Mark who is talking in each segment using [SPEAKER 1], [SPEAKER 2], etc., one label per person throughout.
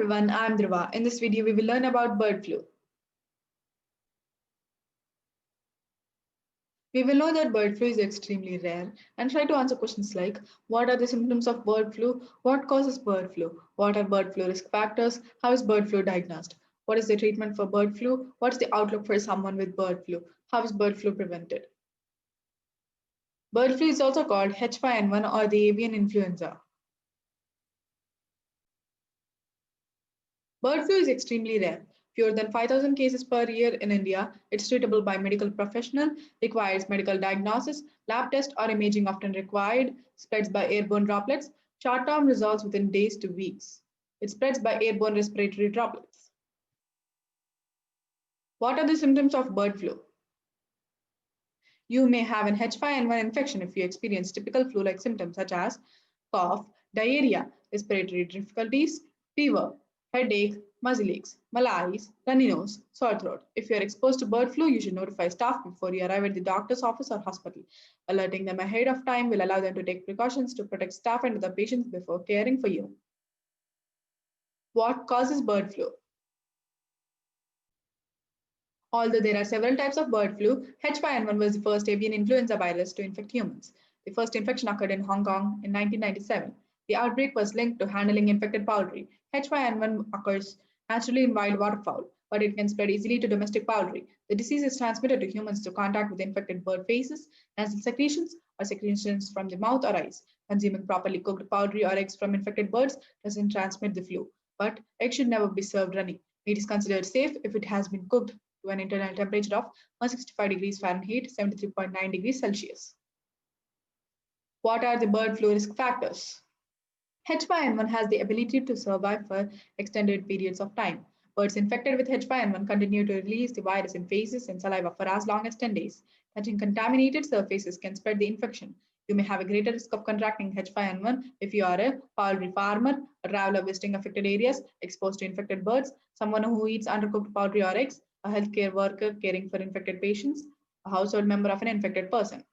[SPEAKER 1] everyone, I'm Dhruva. In this video, we will learn about bird flu. We will know that bird flu is extremely rare and try to answer questions like what are the symptoms of bird flu, what causes bird flu, what are bird flu risk factors, how is bird flu diagnosed, what is the treatment for bird flu, what is the outlook for someone with bird flu, how is bird flu prevented. Bird flu is also called H5N1 or the avian influenza. Bird flu is extremely rare. Fewer than 5,000 cases per year in India. It's treatable by medical professional, requires medical diagnosis, lab test or imaging often required, spreads by airborne droplets, short-term results within days to weeks. It spreads by airborne respiratory droplets. What are the symptoms of bird flu? You may have an H5N1 infection if you experience typical flu-like symptoms such as cough, diarrhea, respiratory difficulties, fever, headache, muscle aches, malaise, runny nose, sore throat. If you are exposed to bird flu, you should notify staff before you arrive at the doctor's office or hospital. Alerting them ahead of time will allow them to take precautions to protect staff and other patients before caring for you. What causes bird flu? Although there are several types of bird flu, H5N1 was the first avian influenza virus to infect humans. The first infection occurred in Hong Kong in 1997. The outbreak was linked to handling infected poultry. H5N1 occurs naturally in wild waterfowl, but it can spread easily to domestic poultry. The disease is transmitted to humans through contact with infected bird feces, nasal secretions, or secretions from the mouth or eyes. Consuming properly cooked poultry or eggs from infected birds doesn't transmit the flu, but eggs should never be served running. Meat is considered safe if it has been cooked to an internal temperature of 165 degrees Fahrenheit, 73.9 degrees Celsius. What are the bird flu risk factors? H5N1 has the ability to survive for extended periods of time. Birds infected with H5N1 continue to release the virus in feces and saliva for as long as 10 days. Touching contaminated surfaces can spread the infection. You may have a greater risk of contracting H5N1 if you are a poultry farmer, a traveler visiting affected areas, exposed to infected birds, someone who eats undercooked poultry or eggs, a healthcare worker caring for infected patients, a household member of an infected person.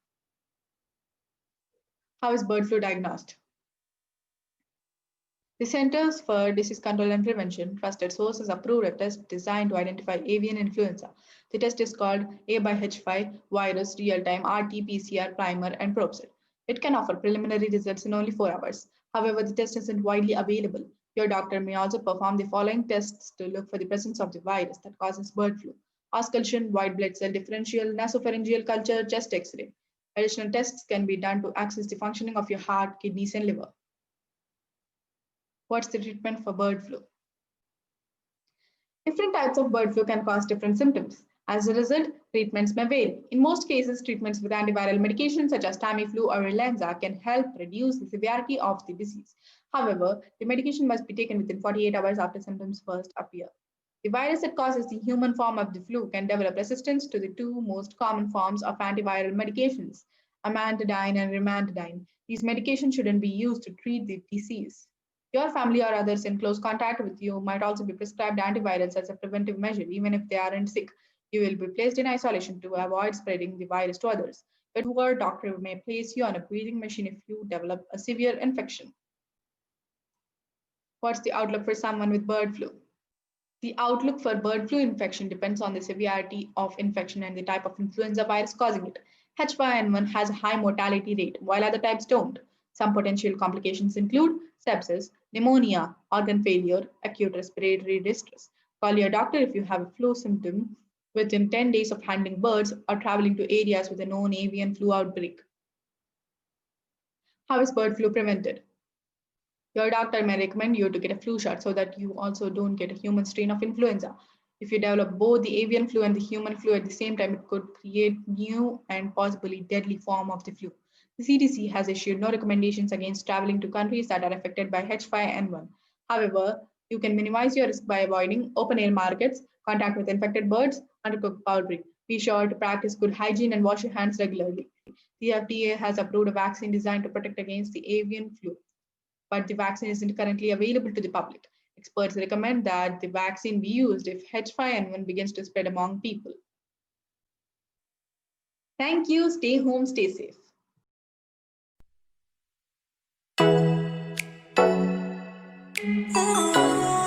[SPEAKER 1] How is bird flu diagnosed? The Centers for Disease Control and Prevention trusted sources approved a test designed to identify avian influenza. The test is called A by H5 virus real-time RT-PCR primer and probes it. It can offer preliminary results in only 4 hours. However, the test isn't widely available. Your doctor may also perform the following tests to look for the presence of the virus that causes bird flu: auscultation, white blood cell differential, nasopharyngeal culture, chest X-ray. Additional tests can be done to access the functioning of your heart, kidneys, and liver. What's the treatment for bird flu? Different types of bird flu can cause different symptoms. As a result, treatments may vary. In most cases, treatments with antiviral medications such as Tamiflu or Relenza can help reduce the severity of the disease. However, the medication must be taken within 48 hours after symptoms first appear. The virus that causes the human form of the flu can develop resistance to the two most common forms of antiviral medications, amantadine and rimantadine. These medications shouldn't be used to treat the disease. Your family or others in close contact with you might also be prescribed antivirals as a preventive measure, even if they aren't sick. You will be placed in isolation to avoid spreading the virus to others. Your doctor may place you on a breathing machine if you develop a severe infection. What's the outlook for someone with bird flu? The outlook for bird flu infection depends on the severity of infection and the type of influenza virus causing it. H5N1 has a high mortality rate, while other types don't. Some potential complications include sepsis, pneumonia, organ failure, acute respiratory distress. Call your doctor if you have a flu symptom within 10 days of handling birds or traveling to areas with a known avian flu outbreak. How is bird flu prevented? Your doctor may recommend you to get a flu shot so that you also don't get a human strain of influenza. If you develop both the avian flu and the human flu at the same time, it could create new and possibly deadly form of the flu. The CDC has issued no recommendations against traveling to countries that are affected by H5N1. However, you can minimize your risk by avoiding open air markets, contact with infected birds, undercooked poultry. Be sure to practice good hygiene and wash your hands regularly. The FDA has approved a vaccine designed to protect against the avian flu, but the vaccine isn't currently available to the public. Experts recommend that the vaccine be used if H5N1 begins to spread among people. Thank you. Stay home, stay safe.
[SPEAKER 2] Oh.